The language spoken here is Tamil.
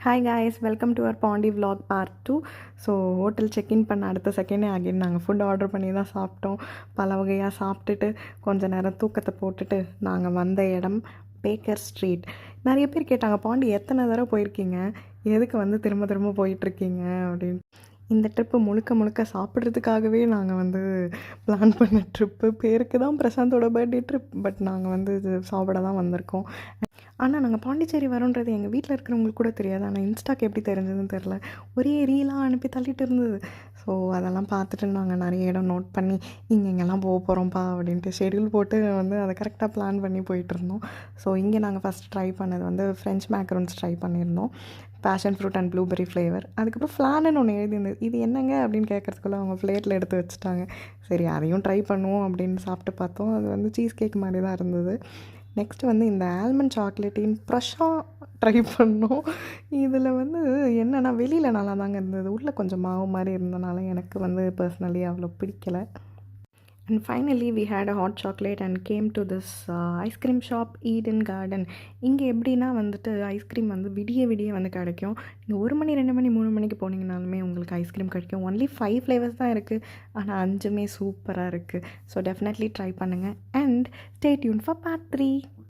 Hi guys, welcome to our Pondy vlog part 2. So hotel check in பண்ண அடுத்த செகண்டே அகைன் நாங்கள் ஃபுட் ஆர்டர் பண்ணி தான் சாப்பிட்டோம். பல வகையாக சாப்பிட்டுட்டு கொஞ்சம் நேரம் தூக்கத்தை போட்டுட்டு நாங்கள் வந்த இடம் பேக்கர் ஸ்ட்ரீட். நிறைய பேர் கேட்டாங்க, பாண்டி எத்தனை தடவை போயிருக்கீங்க, எதுக்கு திரும்ப திரும்ப போயிட்டுருக்கீங்க அப்படின்னு. இந்த ட்ரிப்பு முழுக்க முழுக்க சாப்பிட்றதுக்காகவே நாங்கள் பிளான் பண்ண ட்ரிப்பு. பேருக்கு தான் பிரசாந்தோட பர்த்டே ட்ரிப், பட் நாங்கள் இது சாப்பிட தான் வந்திருக்கோம். ஆனால் நாங்கள் பாண்டிச்சேரி வரோன்றது எங்கள் வீட்டில் இருக்கிறவங்களுக்கு கூட தெரியாது. ஆனால் இன்ஸ்டாக்கு எப்படி தெரிஞ்சதுன்னு தெரில, ஒரே ரீலாக அனுப்பி தள்ளிட்டு இருந்தது. ஸோ அதெல்லாம் பார்த்துட்டு நாங்கள் நிறைய இடம் நோட் பண்ணி இங்கெங்கெல்லாம் போக போகிறோம்ப்பா அப்படின்ட்டு ஷெடியூல் போட்டு அதை கரெக்டாக பிளான் பண்ணி போயிட்டுருந்தோம். ஸோ இங்கே நாங்கள் ஃபஸ்ட் ட்ரை பண்ணது ஃப்ரெஞ்ச் மேக்ரோன்ஸ் ட்ரை பண்ணியிருந்தோம், passion fruit and blueberry flavour. அதுக்கப்புறம் ஃப்ளான்னு ஒன்று எழுதியிருந்தது. இது என்னங்க அப்படின்னு கேட்குறதுக்குள்ளே அவங்க பிளேட்டில் எடுத்து வச்சுட்டாங்க. சரி, அதையும் ட்ரை பண்ணுவோம் அப்படின்னு சாப்பிட்டு பார்த்தோம். அது சீஸ் கேக் மாதிரி தான் இருந்தது. நெக்ஸ்ட்டு இந்த ஆல்மண்ட் சாக்லேட்டின் ப்ரெஷ்ஷாக ட்ரை பண்ணோம். இதில் என்னென்னா வெளியில் நல்லா தாங்க இருந்தது, உள்ளே கொஞ்சம் மாவு மாதிரி இருந்தனால எனக்கு பர்சனலி அவ்வளோ பிடிக்கலை. And finally we had a hot chocolate and came to this ice cream shop Eden garden. இங்கே எப்படின்னா ஐஸ்கிரீம் விடிய விடிய கிடைக்கும். நீங்கள் 1 மணி 2 மணி 3 மணிக்கு போனீங்கனாலுமே உங்களுக்கு ஐஸ்கிரீம் கிடைக்கும். ஒன்லி 5 ஃப்ளேவர்ஸ் தான் இருக்குது, ஆனால் 5மே சூப்பராக இருக்குது. ஸோ டெஃபினெட்லி ட்ரை பண்ணுங்கள். And stay tune for part 3.